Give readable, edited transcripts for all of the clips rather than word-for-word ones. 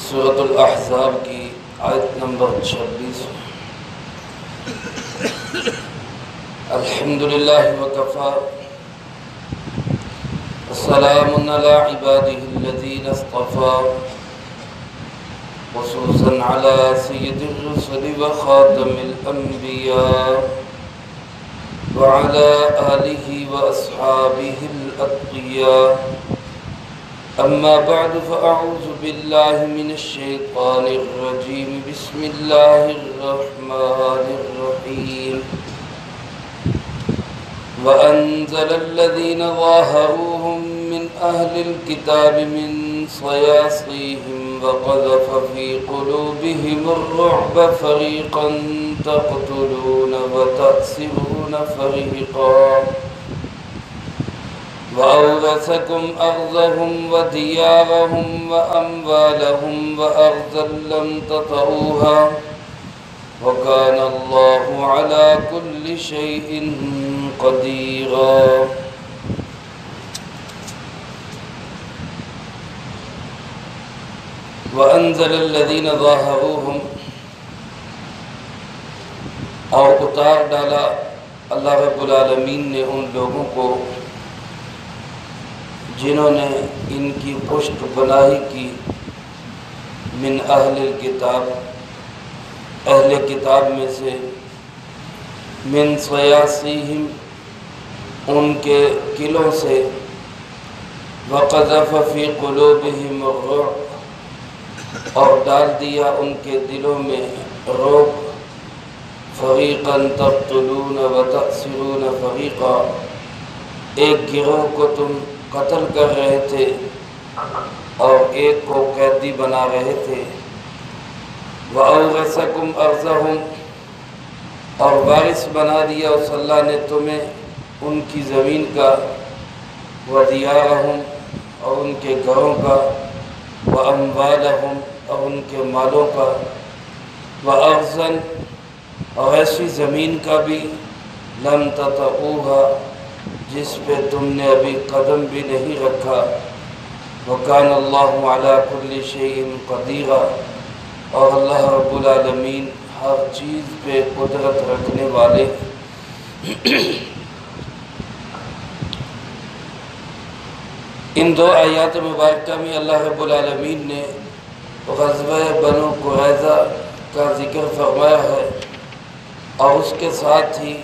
سورۃ الاحزاب کی آیت نمبر 26۔ الحمدللہ وکفی وسلام علی عبادہ الذین اصطفی خصوصا علی سید الرسل وخاتم الانبیاء وعلى آلہ واصحابہ الاتقیاء۔ اما بعد فاعوذ باللہ من الشیطان الرجیم۔ بسم اللہ الرحمن الرحیم۔ وانزل الذین ظاہروہم من اہل الکتاب من صیاصیہم وقذف فی قلوبہم الرعب فریقا تقتلون وتأسرون فریقا وأورثكم أرضهم وديارهم وأموالهم وأرضا لم تطئوها وكان الله على كل شيء قديرا۔ وأنزل الذين ظاهروهم، اور اتار ڈالا اللہ رب العالمین نے ان لوگوں کو جنہوں نے ان کی پشت پناہی کی، من اہل الکتاب، اہل کتاب میں سے، من صیاصیہم، ان کے قلعوں سے، وقذف فی قلوبہم الرعب، اور ڈال دیا ان کے دلوں میں رعب، فریقا تقتلون وتأسرون فریقا، ایک گروہ کو تم قتل کر رہے تھے اور ایک کو قیدی بنا رہے تھے۔ وَأَوْرَثَكُمْ أَرْضَهُمْ، اور وارث بنا دیا اس اللہ نے تمہیں ان کی زمین کا، وَدِيَارَهُمْ، اور ان کے گھروں کا، وَأَمْوَالَهُمْ، اور ان کے مالوں کا، وَأَرْضًا، اور ایسی زمین کا بھی، لَمْ تَطَئُوهَا، جس پہ تم نے ابھی قدم بھی نہیں رکھا، وَكَانَ اللَّهُ عَلَى كُلِّ شَيْءٍ قَدِيرًا، اور اللہ رب العالمین ہر چیز پہ قدرت رکھنے والے۔ ان دو آیات مبارکہ میں اللہ رب العالمین نے غزوہ بنو قریظہ کا ذکر فرمایا ہے، اور اس کے ساتھ ہی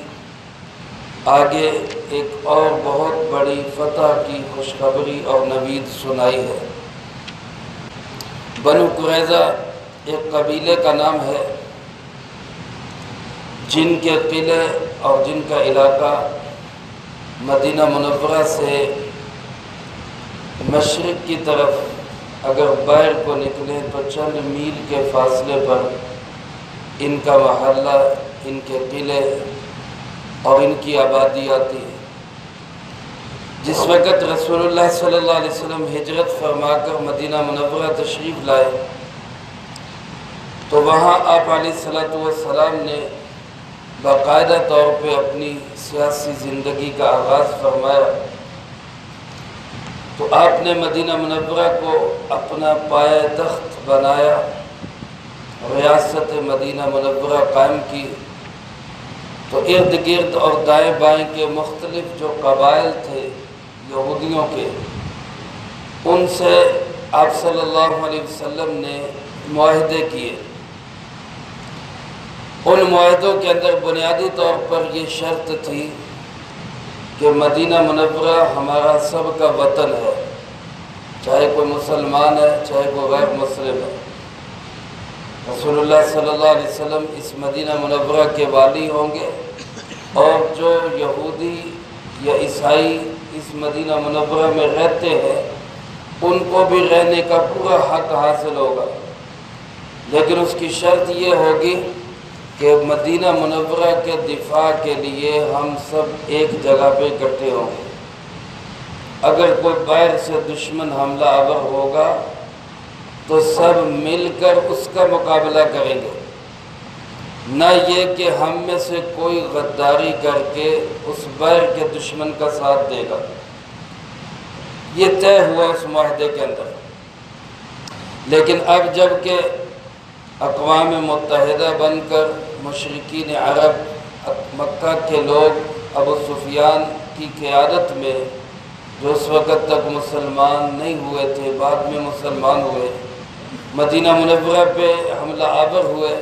آگے ایک اور بہت بڑی فتح کی خوشخبری اور نوید سنائی ہے۔ بنو قریظہ ایک قبیلے کا نام ہے جن کے قلعے اور جن کا علاقہ مدینہ منورہ سے مشرق کی طرف اگر باہر کو نکلیں تو چند میل کے فاصلے پر ان کا محلہ، ان کے قلعے اور ان کی آبادی آتی ہے۔ جس وقت رسول اللہ صلی اللہ علیہ وسلم ہجرت فرما کر مدینہ منورہ تشریف لائے تو وہاں آپ علیہ السلام نے باقاعدہ طور پہ اپنی سیاسی زندگی کا آغاز فرمایا، تو آپ نے مدینہ منورہ کو اپنا پایہ تخت بنایا، ریاست مدینہ منورہ قائم کی۔ تو ارد گرد اور دائیں بائیں کے مختلف جو قبائل تھے یہودیوں کے، ان سے آپ صلی اللہ علیہ وسلم نے معاہدے کیے۔ ان معاہدوں کے اندر بنیادی طور پر یہ شرط تھی کہ مدینہ منورہ ہمارا سب کا وطن ہے، چاہے کوئی مسلمان ہے چاہے کوئی غیر مسلم ہے۔ رسول اللہ صلی اللہ علیہ وسلم اس مدینہ منورہ کے والی ہوں گے، اور جو یہودی یا عیسائی اس مدینہ منورہ میں رہتے ہیں ان کو بھی رہنے کا پورا حق حاصل ہوگا، لیکن اس کی شرط یہ ہوگی کہ مدینہ منورہ کے دفاع کے لیے ہم سب ایک جگہ پہ اکٹھے ہوں گے۔ اگر کوئی باہر سے دشمن حملہ آور ہوگا تو سب مل کر اس کا مقابلہ کریں گے، نہ یہ کہ ہم میں سے کوئی غداری کر کے اس باہر کے دشمن کا ساتھ دے گا۔ یہ طے ہوا اس معاہدے کے اندر۔ لیکن اب جب کہ اقوام متحدہ بن کر مشرکین عرب مکہ کے لوگ ابو سفیان کی قیادت میں جو اس وقت تک مسلمان نہیں ہوئے تھے بعد میں مسلمان ہوئے، مدینہ منورہ پہ حملہ آور ہوئے،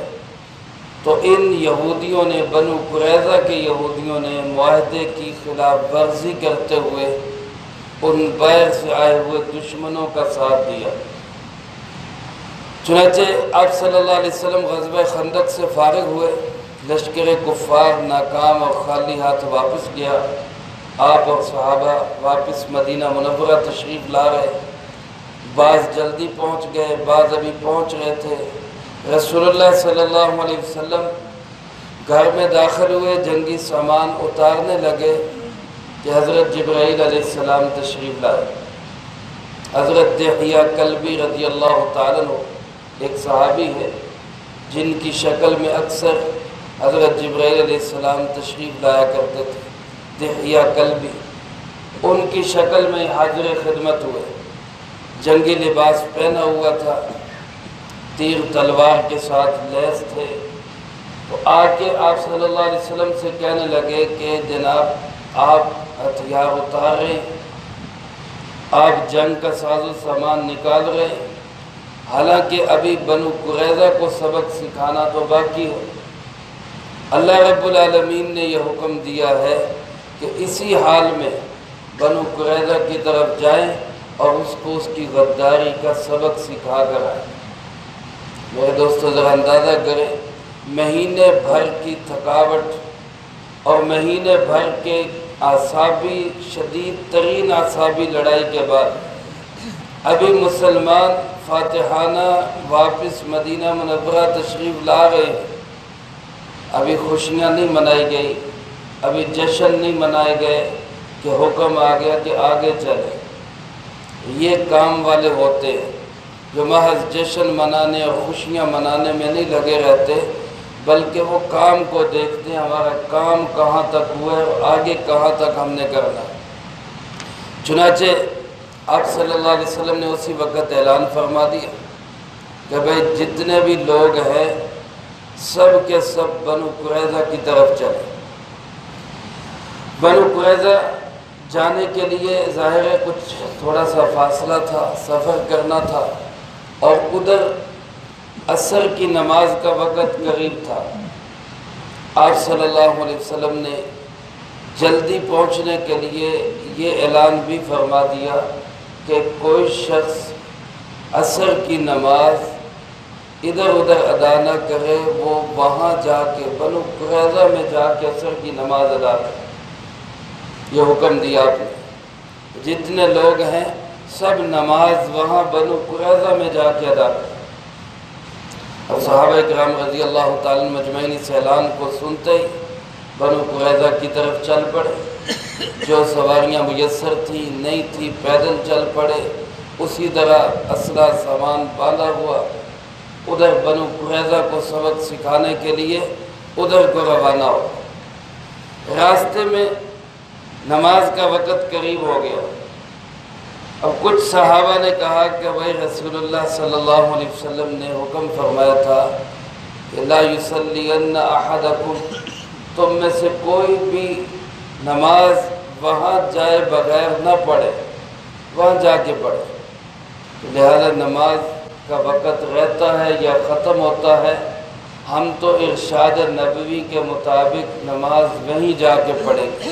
تو ان یہودیوں نے، بنو قریظہ کے یہودیوں نے معاہدے کی خلاف ورزی کرتے ہوئے ان بیر سے آئے ہوئے دشمنوں کا ساتھ دیا۔ چنانچہ آپ صلی اللہ علیہ وسلم غزوہ خندق سے فارغ ہوئے، لشکر کفار ناکام اور خالی ہاتھ واپس گیا، آپ اور صحابہ واپس مدینہ منورہ تشریف لا رہے، بعض جلدی پہنچ گئے، بعض ابھی پہنچ رہے تھے۔ رسول اللہ صلی اللہ علیہ وسلم گھر میں داخل ہوئے، جنگی سامان اتارنے لگے کہ حضرت جبرائیل علیہ السلام تشریف لائے۔ حضرت دحیہ کلبی رضی اللہ تعالیٰ عنہ ایک صحابی ہے جن کی شکل میں اکثر حضرت جبرائیل علیہ السلام تشریف لایا کرتے تھے، دحیہ کلبی، ان کی شکل میں حاضر خدمت ہوئے، جنگی لباس پہنا ہوا تھا، تیر تلوار کے ساتھ لیس تھے، تو آ کے آپ صلی اللہ علیہ وسلم سے کہنے لگے کہ جناب آپ ہتھیار اتار رہے ہیں، آپ جنگ کا ساز و سامان نکال رہے ہیں، حالانکہ ابھی بنو قریظہ کو سبق سکھانا تو باقی ہے۔ اللہ رب العالمین نے یہ حکم دیا ہے کہ اسی حال میں بنو قریظہ کی طرف جائیں اور اس کو اس کی غداری کا سبق سکھا کر آئیں۔ میرے دوستو ذرا اندازہ کریں، مہینے بھر کی تھکاوٹ اور مہینے بھر کے اعصابی شدید ترین اعصابی لڑائی کے بعد ابھی مسلمان فاتحانہ واپس مدینہ منورہ تشریف لا رہے ہیں، ابھی خوشیاں نہیں منائی گئی، ابھی جشن نہیں منائے گئے کہ حکم آ گیا کہ آگے چلیں۔ یہ کام والے ہوتے ہیں جو محض جشن منانے اور خوشیاں منانے میں نہیں لگے رہتے، بلکہ وہ کام کو دیکھتے ہیں، ہمارا کام کہاں تک ہوا ہے اور آگے کہاں تک ہم نے کرنا ہے۔ چنانچہ آپ صلی اللہ علیہ وسلم نے اسی وقت اعلان فرما دیا کہ بھئی جتنے بھی لوگ ہیں سب کے سب بنو قریظہ کی طرف چلیں۔ بنو قریظہ جانے کے لیے ظاہر ہے کچھ تھوڑا سا فاصلہ تھا، سفر کرنا تھا، اور ادھر عصر کی نماز کا وقت قریب تھا۔ آپ صلی اللہ علیہ وسلم نے جلدی پہنچنے کے لیے یہ اعلان بھی فرما دیا کہ کوئی شخص عصر کی نماز ادھر ادھر ادا نہ کرے، وہ وہاں جا کے بنو قریظہ میں جا کے عصر کی نماز ادا کرے۔ یہ حکم دیا آپ نے، جتنے لوگ ہیں سب نماز وہاں بنو قریظہ میں جا کے ادا کریں۔ اور صحابہ کرام رضی اللہ تعالیٰ مجمعین اس اعلان کو سنتے ہی بنو قریظہ کی طرف چل پڑے، جو سواریاں میسر تھی نہیں تھی پیدل چل پڑے، اسی طرح اسلحہ سامان باندھا ہوا ادھر بنو قریظہ کو سبق سکھانے کے لیے ادھر کو روانہ ہو۔ راستے میں نماز کا وقت قریب ہو گیا۔ اب کچھ صحابہ نے کہا کہ بھائی رسول اللہ صلی اللہ علیہ وسلم نے حکم فرمایا تھا کہ لا یصلین احدکم، تم میں سے کوئی بھی نماز وہاں جائے بغیر نہ پڑھے، وہاں جا کے پڑھے۔ لہذا نماز کا وقت رہتا ہے یا ختم ہوتا ہے، ہم تو ارشاد نبوی کے مطابق نماز وہیں جا کے پڑھیں گے۔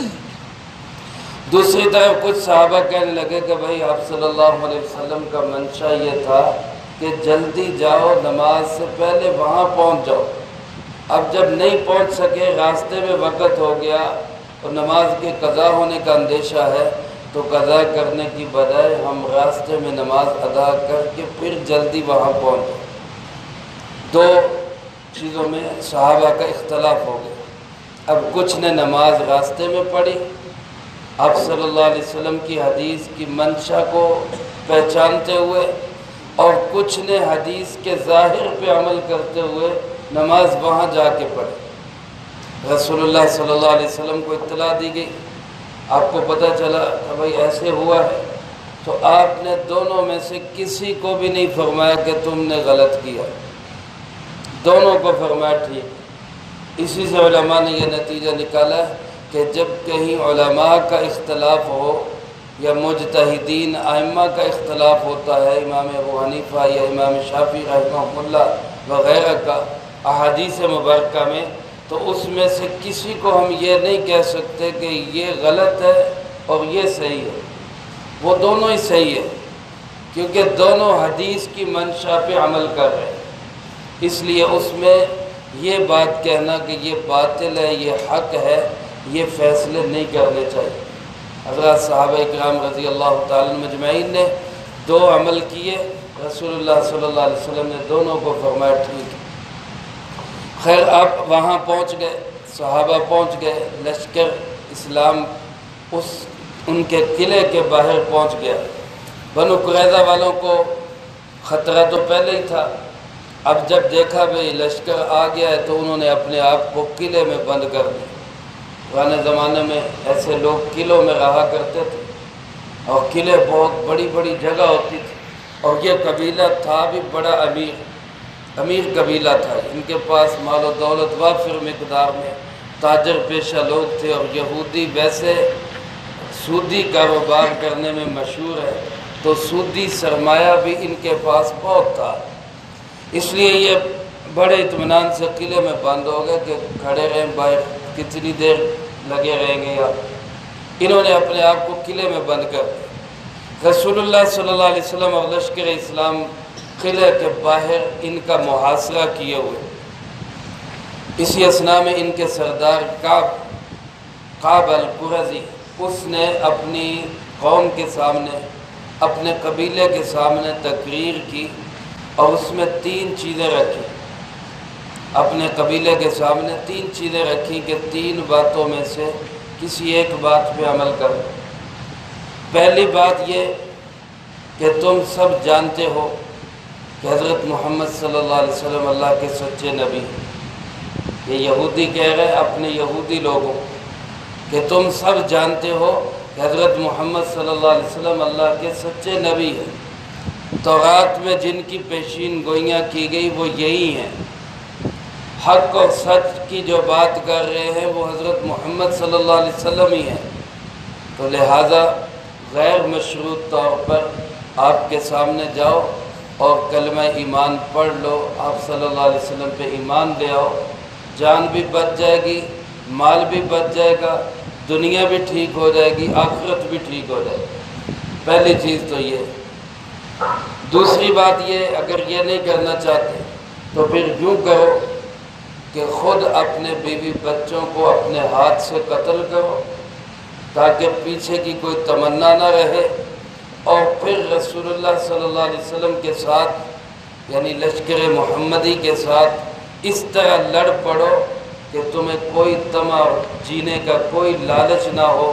دوسری طرف کچھ صحابہ کہنے لگے کہ بھائی آپ صلی اللہ علیہ وسلم کا منشا یہ تھا کہ جلدی جاؤ، نماز سے پہلے وہاں پہنچ جاؤ۔ اب جب نہیں پہنچ سکے، راستے میں وقت ہو گیا اور نماز کے قضا ہونے کا اندیشہ ہے، تو قضا کرنے کی بجائے ہم راستے میں نماز ادا کر کے پھر جلدی وہاں پہنچ جائیں۔ دو چیزوں میں صحابہ کا اختلاف ہو گیا۔ اب کچھ نے نماز راستے میں پڑھی، آپ صلی اللہ علیہ وسلم کی حدیث کی منشا کو پہچانتے ہوئے، اور کچھ نے حدیث کے ظاہر پہ عمل کرتے ہوئے نماز وہاں جا کے پڑھی۔ رسول اللہ صلی اللہ علیہ وسلم کو اطلاع دی گئی، آپ کو پتہ چلا کہ بھائی ایسے ہوا ہے، تو آپ نے دونوں میں سے کسی کو بھی نہیں فرمایا کہ تم نے غلط کیا، دونوں کو فرمایا ٹھیک۔ اسی سے علماء نے یہ نتیجہ نکالا کہ جب کہیں علماء کا اختلاف ہو یا مجتہدین ائمہ کا اختلاف ہوتا ہے، امام ابو حنیفہ یا امام شافعی رحمہ اللہ وغیرہ کا احادیث مبارکہ میں، تو اس میں سے کسی کو ہم یہ نہیں کہہ سکتے کہ یہ غلط ہے اور یہ صحیح ہے، وہ دونوں ہی صحیح ہے، کیونکہ دونوں حدیث کی منشا پہ عمل کر رہے ہیں۔ اس لیے اس میں یہ بات کہنا کہ یہ باطل ہے یہ حق ہے، یہ فیصلے نہیں کرنے چاہیے۔ حضرات صحابہ اکرام رضی اللہ تعالیٰ مجمعین نے دو عمل کیے، رسول اللہ صلی اللہ علیہ وسلم نے دونوں کو فرمایا ٹھیک ہے۔ خیر آپ وہاں پہنچ گئے، صحابہ پہنچ گئے، لشکر اسلام ان کے قلعے کے باہر پہنچ گیا۔ بنو قریظہ والوں کو خطرہ تو پہلے ہی تھا، اب جب دیکھا بھئی لشکر آ گیا ہے تو انہوں نے اپنے آپ کو قلعے میں بند کر دیا۔ پرانے زمانے میں ایسے لوگ قلعوں میں رہا کرتے تھے، اور قلعے بہت بڑی بڑی جگہ ہوتی تھی، اور یہ قبیلہ تھا بھی بڑا امیر قبیلہ تھا، ان کے پاس مال و دولت وافر مقدار میں، تاجر پیشہ لوگ تھے، اور یہودی ویسے سودی کاروبار کرنے میں مشہور ہے، تو سودی سرمایہ بھی ان کے پاس بہت تھا۔ اس لیے یہ بڑے اطمینان سے قلعے میں بند ہو گئے کہ کھڑے رہیں باہر، کتنی دیر لگے رہیں گے آپ۔ انہوں نے اپنے آپ کو قلعے میں بند کر دیا۔ رسول اللہ صلی اللہ علیہ وسلم اور لشکر اسلام قلعے کے باہر ان کا محاصرہ کیے ہوئے۔ اسی اثناء میں ان کے سردار کعب القرظی، اس نے اپنی قوم کے سامنے، اپنے قبیلے کے سامنے تقریر کی، اور اس میں 3 چیزیں رکھی، اپنے قبیلے کے سامنے 3 چیزیں رکھی کہ 3 باتوں میں سے کسی ایک بات پہ عمل کرو۔ پہلی بات یہ کہ تم سب جانتے ہو کہ حضرت محمد صلی اللہ علیہ وسلم اللہ کے سچے نبی ہیں۔ یہ یہودی کہہ رہے اپنے یہودی لوگوں کہ تم سب جانتے ہو کہ حضرت محمد صلی اللہ علیہ وسلم اللہ کے سچے نبی ہیں۔ تورات میں جن کی پیشین گوئیاں کی گئی وہ یہی ہیں، حق اور سچ کی جو بات کر رہے ہیں وہ حضرت محمد صلی اللہ علیہ وسلم ہی ہیں، تو لہٰذا غیر مشروط طور پر آپ کے سامنے جاؤ اور کلمہ ایمان پڑھ لو، آپ صلی اللہ علیہ وسلم پہ ایمان لے آؤ، جان بھی بچ جائے گی، مال بھی بچ جائے گا، دنیا بھی ٹھیک ہو جائے گی، آخرت بھی ٹھیک ہو جائے گی۔ پہلی چیز تو یہ۔ دوسری بات یہ، اگر یہ نہیں کرنا چاہتے تو پھر یوں کرو کہ خود اپنے بیوی بچوں کو اپنے ہاتھ سے قتل کرو، تاکہ پیچھے کی کوئی تمنا نہ رہے، اور پھر رسول اللہ صلی اللہ علیہ وسلم کے ساتھ یعنی لشکر محمدی کے ساتھ اس طرح لڑ پڑو کہ تمہیں کوئی طمع جینے کا کوئی لالچ نہ ہو،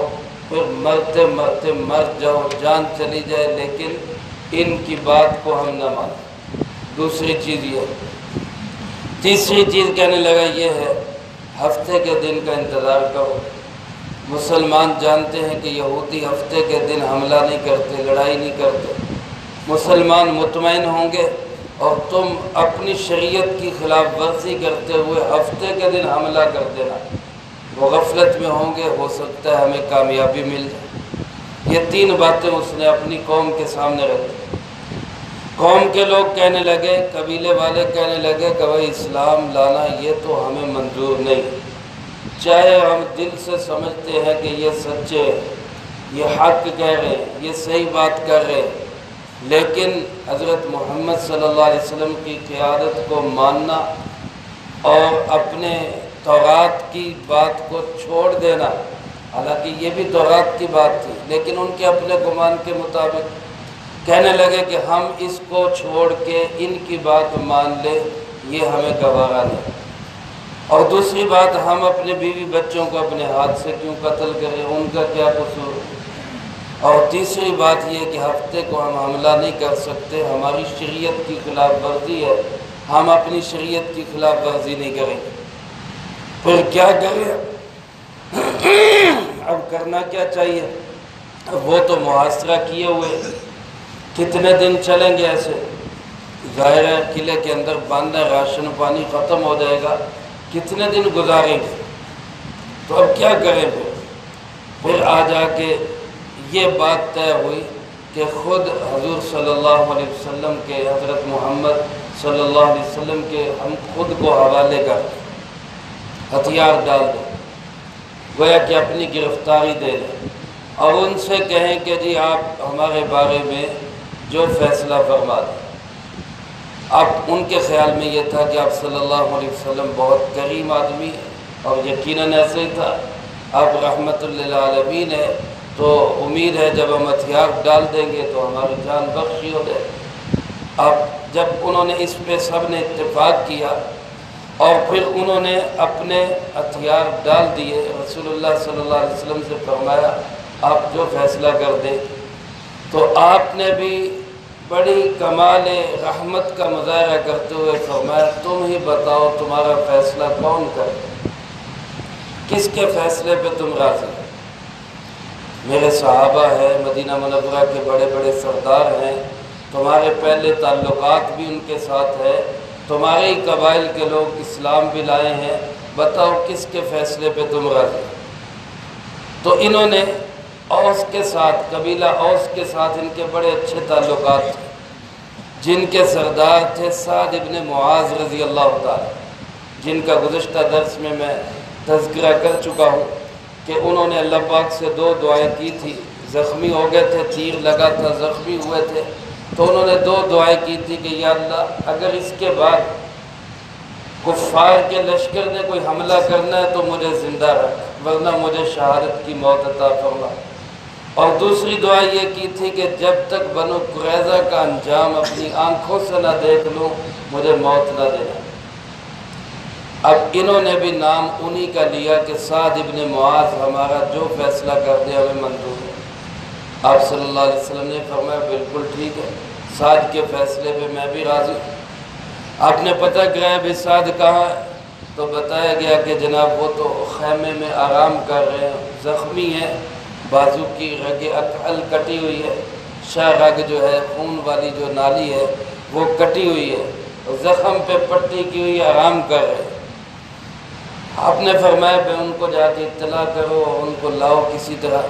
پھر مرتے مرتے مر جاؤ، جان چلی جائے، لیکن ان کی بات کو ہم نہ مانیں۔ دوسری چیز یہ۔ تیسری چیز کہنے لگا یہ ہے، ہفتے کے دن کا انتظار کرو۔ مسلمان جانتے ہیں کہ یہودی ہفتے کے دن حملہ نہیں کرتے، لڑائی نہیں کرتے۔ مسلمان مطمئن ہوں گے اور تم اپنی شریعت کی خلاف ورزی کرتے ہوئے ہفتے کے دن حملہ کر دینا، وہ غفلت میں ہوں گے، ہو سکتا ہے ہمیں کامیابی مل جائے۔ یہ 3 باتیں اس نے اپنی قوم کے سامنے رکھی۔ قوم کے لوگ کہنے لگے، قبیلے والے کہنے لگے کہ بھائی اسلام لانا یہ تو ہمیں منظور نہیں، چاہے ہم دل سے سمجھتے ہیں کہ یہ سچے ہیں، یہ حق کہہ رہے ہیں، یہ صحیح بات کر رہے ہیں، لیکن حضرت محمد صلی اللہ علیہ وسلم کی قیادت کو ماننا اور اپنے تورات کی بات کو چھوڑ دینا، حالانکہ یہ بھی تورات کی بات تھی، لیکن ان کے اپنے گمان کے مطابق کہنے لگے کہ ہم اس کو چھوڑ کے ان کی بات مان لیں، یہ ہمیں گوارا نہیں۔ اور دوسری بات، ہم اپنے بیوی بچوں کو اپنے ہاتھ سے کیوں قتل کریں، ان کا کیا قصور۔ اور تیسری بات یہ کہ ہفتے کو ہم حملہ نہیں کر سکتے، ہماری شریعت کی خلاف ورزی ہے، ہم اپنی شریعت کی خلاف ورزی نہیں کریں گے۔ پھر کیا کریں؟ اب کرنا کیا چاہیے؟ وہ تو محاصرہ کیے ہوئے، کتنے دن چلیں گے ایسے؟ ظاہر ہے قلعے کے اندر بند ہے، راشن پانی ختم ہو جائے گا، کتنے دن گزاریں گے؟ تو اب کیا کریں؟ پھر آ جا کے یہ بات طے ہوئی کہ خود حضور صلی اللہ علیہ وسلم کے، حضرت محمد صلی اللہ علیہ وسلم کے ہم خود کو حوالے کر دیں، ہتھیار ڈال دیں، گویا کہ اپنی گرفتاری دے دیں، اور ان سے کہیں کہ جی آپ ہمارے بارے میں جو فیصلہ فرما دیں۔ اب ان کے خیال میں یہ تھا کہ آپ صلی اللہ علیہ وسلم بہت کریم آدمی ہیں، اور یقیناً ایسے ہی تھا، آپ رحمت للعالمین ہے، تو امید ہے جب ہم ہتھیار ڈال دیں گے تو ہماری جان بخشی ہو جائے۔ اب جب انہوں نے اس پہ سب نے اتفاق کیا اور پھر انہوں نے اپنے ہتھیار ڈال دیے، رسول اللہ صلی اللہ علیہ وسلم سے فرمایا آپ جو فیصلہ کر دیں، تو آپ نے بھی بڑی کمال رحمت کا مظاہرہ کرتے ہوئے فرمایا تم ہی بتاؤ تمہارا فیصلہ کون کرے، کس کے فیصلے پہ تم راضی ہو؟ میرے صحابہ ہیں، مدینہ منورہ کے بڑے بڑے سردار ہیں، تمہارے پہلے تعلقات بھی ان کے ساتھ ہے، تمہارے ہی قبائل کے لوگ اسلام بھی لائے ہیں، بتاؤ کس کے فیصلے پہ تم راضی ہو؟ تو انہوں نے اوس کے ساتھ، قبیلہ اوس کے ساتھ ان کے بڑے اچھے تعلقات تھے، جن کے سردار تھے سعد ابن معاذ رضی اللہ تعالی، جن کا گزشتہ درس میں تذکرہ کر چکا ہوں کہ انہوں نے اللہ پاک سے 2 دعائیں کی تھی، زخمی ہو گئے تھے، تیر لگا تھا، زخمی ہوئے تھے، تو انہوں نے 2 دعائیں کی تھی کہ یا اللہ اگر اس کے بعد کفار کے لشکر نے کوئی حملہ کرنا ہے تو مجھے زندہ رکھ، ورنہ مجھے شہادت کی موت عطا فرما۔ اور دوسری دعا یہ کی تھی کہ جب تک بنو قریظہ کا انجام اپنی آنکھوں سے نہ دیکھ لوں مجھے موت نہ دینا۔ اب انہوں نے بھی نام انہی کا لیا کہ سعد ابن معاذ ہمارا جو فیصلہ کر دے ہمیں منظور ہے۔ آپ صلی اللہ علیہ وسلم نے فرمایا بالکل ٹھیک ہے، سعد کے فیصلے پہ میں بھی راضی ہوں۔ آپ نے پتہ کیا ہے بھی سعد کہاں ہے؟ تو بتایا گیا کہ جناب وہ تو خیمے میں آرام کر رہے ہیں، زخمی ہیں، بازو کی رگ اکحل کٹی ہوئی ہے، شاہ رگ جو ہے خون والی جو نالی ہے وہ کٹی ہوئی ہے، زخم پہ پٹی کی ہوئی آرام کر رہے ہیں۔ آپ نے فرمایا کہ ان کو جا کے اطلاع کرو اور ان کو لاؤ کسی طرح،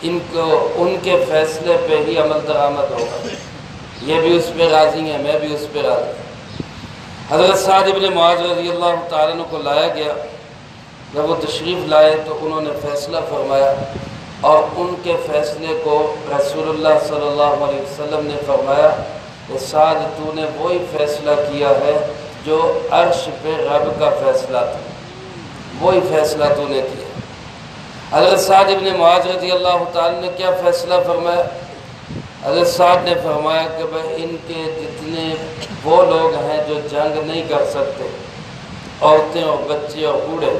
ان کے فیصلے پہ ہی عمل درآمد ہوگا۔ یہ بھی اس پہ راضی ہیں، میں بھی اس پہ راضی ہوں۔ حضرت سعد ابن معاذ رضی اللہ تعالیٰ عنہ کو لایا گیا، جب وہ تشریف لائے تو انہوں نے فیصلہ فرمایا، اور ان کے فیصلے کو رسول اللہ صلی اللہ علیہ وسلم نے فرمایا کہ سعد تو نے وہی فیصلہ کیا ہے جو عرش پہ رب کا فیصلہ تھا، وہی فیصلہ تو نے کیا۔ حضرت سعد ابن معاذ رضی اللہ تعالیٰ نے کیا فیصلہ فرمایا؟ حضرت سعد نے فرمایا کہ بھائی ان کے جتنے وہ لوگ ہیں جو جنگ نہیں کر سکتے، عورتیں اور بچے اور بوڑھے،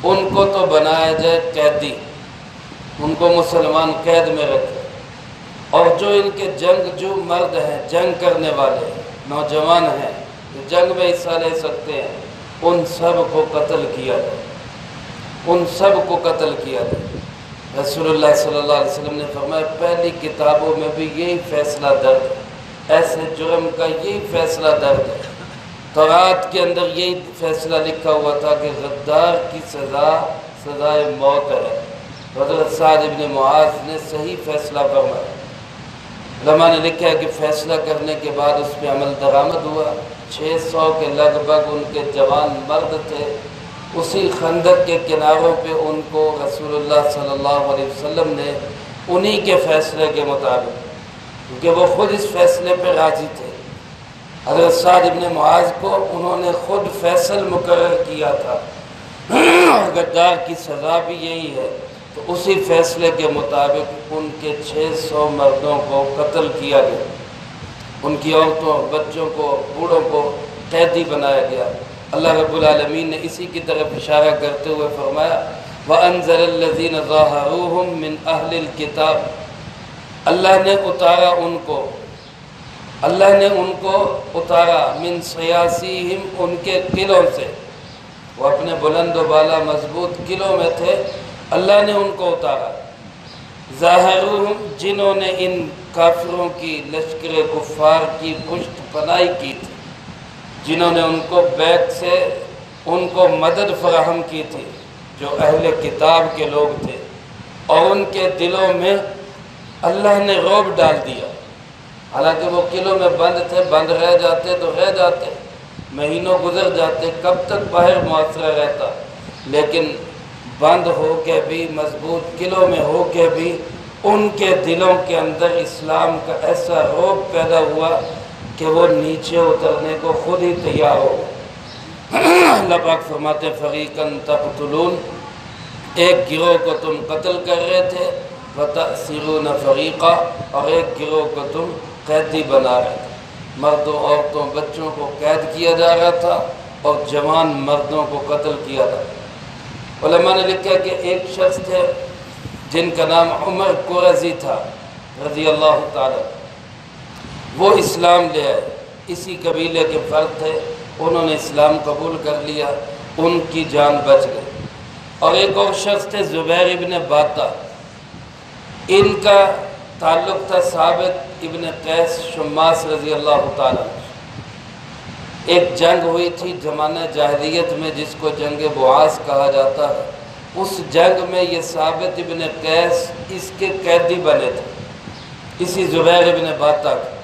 ان کو تو بنایا جائے قیدی، ان کو مسلمان قید میں رکھے، اور جو ان کے جنگجو مرد ہیں، جنگ کرنے والے نوجوان ہیں جو جنگ میں حصہ لے سکتے ہیں، ان سب کو قتل کیا جائے، ان سب کو قتل کیا جائے۔ رسول اللہ صلی اللہ علیہ وسلم نے فرمایا پہلی کتابوں میں بھی یہی فیصلہ درج ہے، ایسے جرم کا یہی فیصلہ درج ہے، تورات کے اندر یہی فیصلہ لکھا ہوا تھا کہ غدار کی سزائے موت ہے۔ حضرت سعد ابن معاذ نے صحیح فیصلہ فرمایا۔ علماء نے لکھا ہے کہ فیصلہ کرنے کے بعد اس پہ عمل درآمد ہوا، 600 کے لگ بھگ ان کے جوان مرد تھے، اسی خندق کے کناروں پہ ان کو رسول اللہ صلی اللہ علیہ وسلم نے انہی کے فیصلے کے مطابق، کیونکہ وہ خود اس فیصلے پہ راضی تھے، حضرت سعد ابن معاذ کو انہوں نے خود فیصل مقرر کیا تھا، غدار کی سزا بھی یہی ہے، تو اسی فیصلے کے مطابق ان کے 600 مردوں کو قتل کیا گیا، ان کی عورتوں، بچوں کو، بوڑھوں کو قیدی بنایا گیا۔ اللہ رب العالمین نے اسی کی طرف اشارہ کرتے ہوئے فرمایا وَأَنزَلَ الَّذِينَ ظَاهَرُوهُم مِّنْ أَهْلِ الْكِتَابِ، اللہ نے اتارا ان کو، اللہ نے ان کو اتارا من صیاصیہم، ان کے قلعوں سے، وہ اپنے بلند و بالا مضبوط قلعوں میں تھے، اللہ نے ان کو اتارا، ظاہرہم جنہوں نے ان کافروں کی لشکر کفار کی پشت پناہی کی تھی، جنہوں نے ان کو بیعت سے ان کو مدد فراہم کی تھی، جو اہل کتاب کے لوگ تھے، اور ان کے دلوں میں اللہ نے رعب ڈال دیا۔ حالانکہ وہ قلعوں میں بند تھے، بند رہ جاتے تو رہ جاتے، مہینوں گزر جاتے، کب تک باہر معاشرہ رہتا، لیکن بند ہو کے بھی، مضبوط قلعوں میں ہو کے بھی، ان کے دلوں کے اندر اسلام کا ایسا رعب پیدا ہوا کہ وہ نیچے اترنے کو خود ہی تیار ہو گئے۔ اللہ پاک فرماتے فریقاً تقتلون، ایک گروہ کو تم قتل کر رہے تھے، وتأسرون فریقا، اور ایک گروہ کو تم قیدی بنا رہے تھے، مردوں عورتوں بچوں کو قید کیا جا رہا تھا اور جوان مردوں کو قتل کیا جا رہا تھا۔ علماء نے لکھا کہ ایک شخص تھے جن کا نام عمر قرظی تھا رضی اللہ تعالیٰ، وہ اسلام لے آئے، اسی قبیلے کے فرد تھے، انہوں نے اسلام قبول کر لیا، ان کی جان بچ گئی۔ اور ایک اور شخص تھے زبیر ابن باتا، ان کا تعلق تھا ثابت ابن قیس شماس رضی اللہ تعالیٰ۔ ایک جنگ ہوئی تھی زمانہ جاہلیت میں جس کو جنگ بعاث کہا جاتا ہے، اس جنگ میں یہ ثابت ابن قیس اس کے قیدی بنے تھے، اسی زبیر ابن باتا کے۔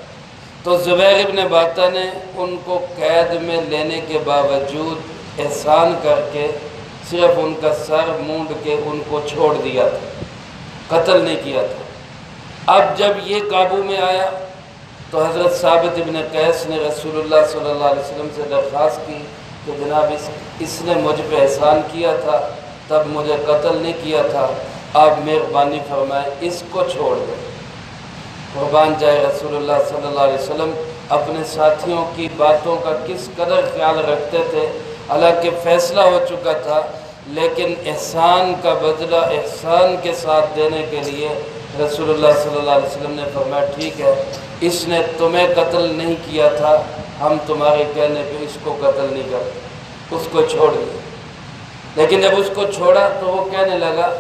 تو زبیر ابن باتا نے ان کو قید میں لینے کے باوجود احسان کر کے صرف ان کا سر مونڈ کے ان کو چھوڑ دیا تھا، قتل نہیں کیا تھا۔ اب جب یہ قابو میں آیا تو حضرت ثابت ابن قیس نے رسول اللہ صلی اللہ علیہ وسلم سے درخواست کی کہ جناب اس نے مجھ پہ احسان کیا تھا، تب مجھے قتل نہیں کیا تھا، آپ مہربانی فرمائیں اس کو چھوڑ دیں۔ قربان جائے رسول اللہ صلی اللہ علیہ وسلم اپنے ساتھیوں کی باتوں کا کس قدر خیال رکھتے تھے، حالانکہ فیصلہ ہو چکا تھا، لیکن احسان کا بدلہ احسان کے ساتھ دینے کے لیے رسول اللہ صلی اللہ علیہ وسلم نے فرمایا ٹھیک ہے، اس نے تمہیں قتل نہیں کیا تھا، ہم تمہارے کہنے پہ اس کو قتل نہیں کرتے، اس کو چھوڑ دیا۔ لیکن جب اس کو چھوڑا تو وہ کہنے لگا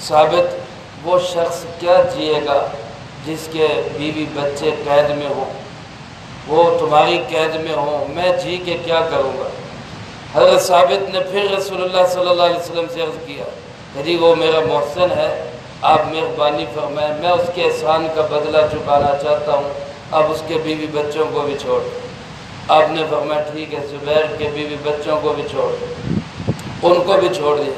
ثابت وہ شخص کیا جیے گا جس کے بیوی بچے قید میں ہوں، وہ تمہاری قید میں ہوں، میں جی کے کیا کروں گا۔ حضرت ثابت نے پھر رسول اللہ صلی اللہ علیہ وسلم سے عرض کیا کہ جی وہ میرا محسن ہے، آپ مہربانی فرمائیں، میں اس کے احسان کا بدلہ چکانا چاہتا ہوں، اب اس کے بیوی بچوں کو بھی چھوڑ۔ آپ نے فرمایا ٹھیک ہے، زبیر کے بیوی بچوں کو بھی چھوڑ، ان کو بھی چھوڑ دیا۔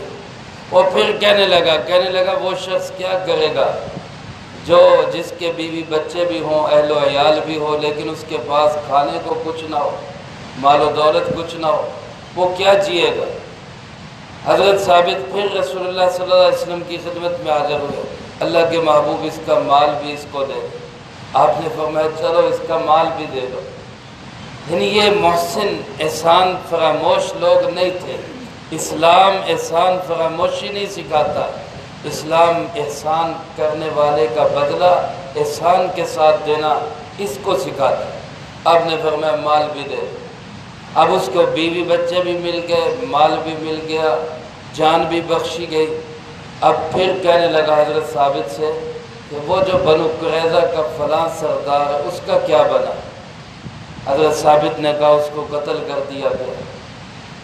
وہ پھر کہنے لگا وہ شخص کیا کرے گا جو جس کے بیوی بچے بھی ہوں، اہل و عیال بھی ہو، لیکن اس کے پاس کھانے کو کچھ نہ ہو، مال و دولت کچھ نہ ہو، وہ کیا جیے گا۔ حضرت ثابت پھر رسول اللہ صلی اللہ علیہ وسلم کی خدمت میں حاضر ہوئے، اللہ کے محبوب اس کا مال بھی اس کو دے دو۔ آپ نے فرمایا چلو اس کا مال بھی دے دو۔ یعنی یہ محسن احسان فراموش لوگ نہیں تھے، اسلام احسان فراموشی نہیں سکھاتا، اسلام احسان کرنے والے کا بدلہ احسان کے ساتھ دینا اس کو سکھاتا۔ آپ نے فرمایا مال بھی دے دو۔ اب اس کو بیوی بچے بھی مل گئے، مال بھی مل گیا، جان بھی بخشی گئی۔ اب پھر کہنے لگا حضرت ثابت سے کہ وہ جو بنو قریظہ کا فلاں سردار ہے اس کا کیا بنا۔ حضرت ثابت نے کہا اس کو قتل کر دیا گیا۔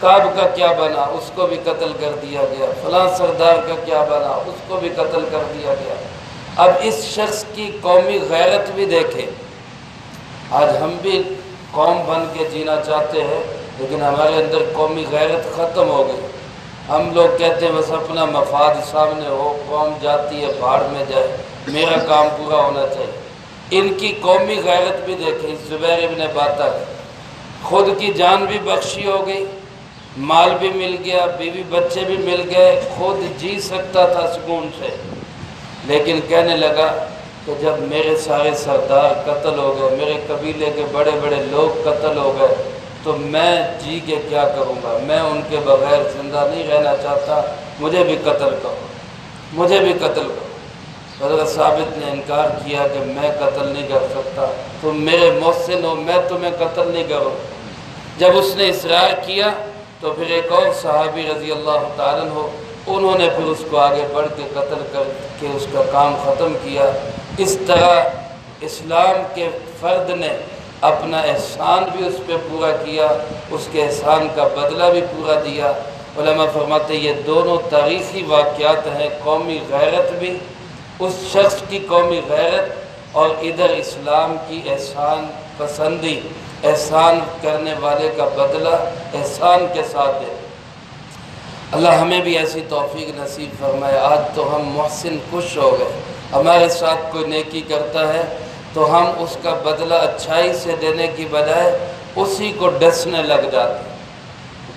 کعب کا کیا بنا، اس کو بھی قتل کر دیا گیا۔ فلاں سردار کا کیا بنا، اس کو بھی قتل کر دیا گیا۔ اب اس شخص کی قومی غیرت بھی دیکھیں۔ آج ہم بھی قوم بن کے جینا چاہتے ہیں، لیکن ہمارے اندر قومی غیرت ختم ہو گئی۔ ہم لوگ کہتے ہیں بس اپنا مفاد سامنے ہو، قوم جاتی ہے بھاڑ میں جائے، میرا کام پورا ہونا چاہیے۔ ان کی قومی غیرت بھی دیکھیں۔ زبیر ابن باتا خود کی جان بھی بخشی ہو گئی، مال بھی مل گیا، بیوی بچے بھی مل گئے، خود جی سکتا تھا سکون سے، لیکن کہنے لگا کہ جب میرے سارے سردار قتل ہو گئے، میرے قبیلے کے بڑے بڑے لوگ قتل ہو گئے، تو میں جی کے کیا کروں گا، میں ان کے بغیر زندہ نہیں رہنا چاہتا، مجھے بھی قتل کرو، مجھے بھی قتل کرو۔ حضرت ثابت نے انکار کیا کہ میں قتل نہیں کر سکتا، تم میرے محسن ہو، میں تمہیں قتل نہیں کروں۔ جب اس نے اصرار کیا تو پھر ایک اور صحابی رضی اللہ تعالیٰ عنہ انہوں نے پھر اس کو آگے بڑھ کے قتل کر کے اس کا کام ختم کیا۔ اس طرح اسلام کے فرد نے اپنا احسان بھی اس پہ پورا کیا، اس کے احسان کا بدلہ بھی پورا دیا۔ علماء فرماتے ہیں یہ دونوں تاریخی واقعات ہیں، قومی غیرت بھی، اس شخص کی قومی غیرت، اور ادھر اسلام کی احسان پسندی، احسان کرنے والے کا بدلہ احسان کے ساتھ دے۔ اللہ ہمیں بھی ایسی توفیق نصیب فرمائے۔ آج تو ہم محسن خوش ہو گئے، ہمارے ساتھ کوئی نیکی کرتا ہے تو ہم اس کا بدلہ اچھائی سے دینے کی بجائے اسی کو ڈسنے لگ جاتے ہیں۔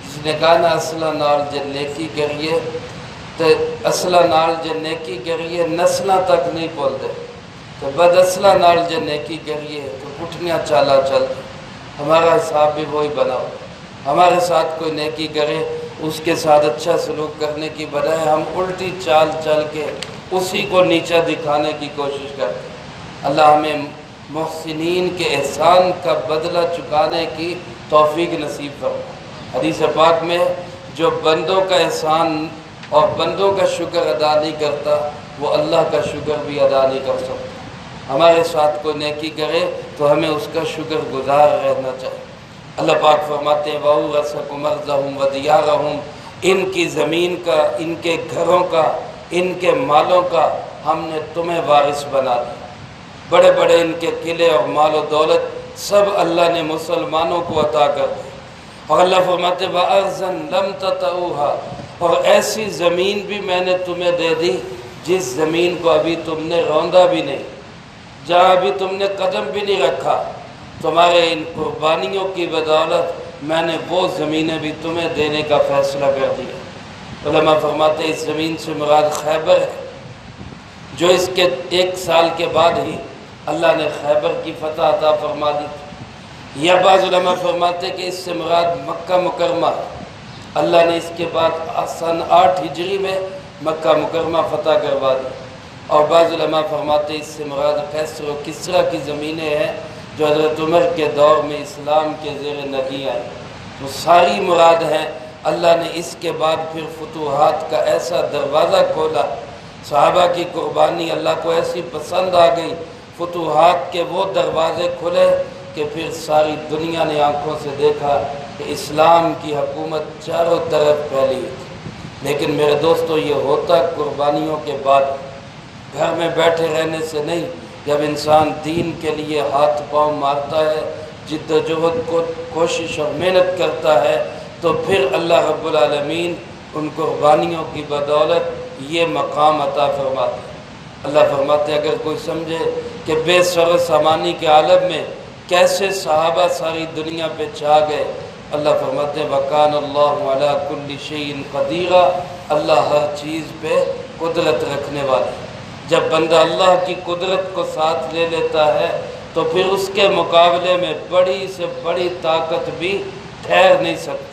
کسی نے کہا نا اصلہ نال جے نیکی کریے تو اصلہ نال جے نیکی کریے نسلہ تک نہیں بول دے، تو بد اصلہ نال جے نیکی کریے تو پٹھنیاں چالا چلتے۔ ہمارا حساب بھی وہی بناؤ، ہمارے ساتھ کوئی نیکی کرے اس کے ساتھ اچھا سلوک کرنے کی بجائے ہم الٹی چال چل کے اسی کو نیچا دکھانے کی کوشش کرتے۔ اللہ ہمیں محسنین کے احسان کا بدلہ چکانے کی توفیق نصیب فرمائے۔ حدیث پاک میں جو بندوں کا احسان اور بندوں کا شکر ادا نہیں کرتا وہ اللہ کا شکر بھی ادا نہیں کر سکتا۔ ہمارے ساتھ کوئی نیکی کرے تو ہمیں اس کا شکر گزار رہنا چاہیے۔ اللہ پاک فرماتے ہیں وَأَوْرَثَكُمْ أَرْضَهُمْ وَدِيَارَهُمْ، ان کی زمین کا، ان کے گھروں کا، ان کے مالوں کا ہم نے تمہیں وارث بنا دیا۔ بڑے بڑے ان کے قلعے اور مال و دولت سب اللہ نے مسلمانوں کو عطا کر دی۔ اور اللہ فرماتے وَأَرْضًا لَمْ تَطَئُوهَا، اور ایسی زمین بھی میں نے تمہیں دے دی جس زمین کو ابھی تم نے روندا بھی نہیں، جہاں ابھی تم نے قدم بھی نہیں رکھا، تمہارے ان قربانیوں کی بدولت میں نے وہ زمینیں بھی تمہیں دینے کا فیصلہ کر دیا۔ علماء فرماتے ہیں اس زمین سے مراد خیبر ہے، جو اس کے 1 سال کے بعد ہی اللہ نے خیبر کی فتح عطا فرما دی تھی۔ یا بعض علماء فرماتے کہ اس سے مراد مکہ مکرمہ، اللہ نے اس کے بعد سن 8 ہجری میں مکہ مکرمہ فتح کروا دی۔ اور بعض علماء فرماتے اس سے مراد قیصر و کسریٰ کی زمینیں ہیں جو حضرت عمر کے دور میں اسلام کے زیر نگی آئی، وہ ساری مراد ہیں۔ اللہ نے اس کے بعد پھر فتوحات کا ایسا دروازہ کھولا، صحابہ کی قربانی اللہ کو ایسی پسند آ گئی، فتوحات کے وہ دروازے کھلے کہ پھر ساری دنیا نے آنکھوں سے دیکھا کہ اسلام کی حکومت چاروں طرف پھیلی تھی۔ لیکن میرے دوستو یہ ہوتا قربانیوں کے بعد، گھر میں بیٹھے رہنے سے نہیں۔ جب انسان دین کے لیے ہاتھ پاؤں مارتا ہے، جد و جہد کو کوشش اور محنت کرتا ہے، تو پھر اللہ رب العالمین ان قربانیوں کی بدولت یہ مقام عطا فرماتے ہیں۔ اللہ فرماتے ہیں اگر کوئی سمجھے کہ بے سر و سامانی کے عالم میں کیسے صحابہ ساری دنیا پہ چھا گئے، اللہ فرماتے ہیں وَكَانَ اللَّهُ عَلَىٰ كُلِّ شَيْءٍ قَدِيرًا، اللہ ہر چیز پہ قدرت رکھنے والا ہے۔ جب بندہ اللہ کی قدرت کو ساتھ لے لیتا ہے تو پھر اس کے مقابلے میں بڑی سے بڑی طاقت بھی ٹھہر نہیں سکتی۔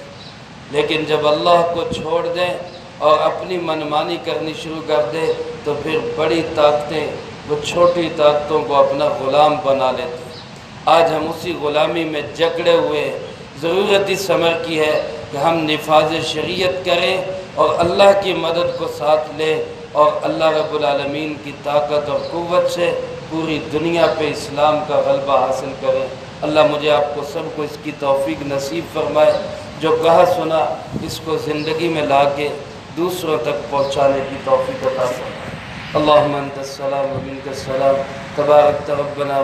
لیکن جب اللہ کو چھوڑ دیں اور اپنی منمانی کرنی شروع کر دے تو پھر بڑی طاقتیں وہ چھوٹی طاقتوں کو اپنا غلام بنا لیتے ہیں۔ آج ہم اسی غلامی میں جکڑے ہوئے ہیں۔ ضرورت اس امر کی ہے کہ ہم نفاذ شریعت کریں اور اللہ کی مدد کو ساتھ لیں اور اللہ رب العالمین کی طاقت اور قوت سے پوری دنیا پہ اسلام کا غلبہ حاصل کریں۔ اللہ مجھے آپ کو سب کو اس کی توفیق نصیب فرمائے، جو کہا سنا اس کو زندگی میں لا کے دوسروں تک پہنچانے کی توفیق عطا فرمائے۔ اللہم انت السلام و منک السلام، تبارک ربنا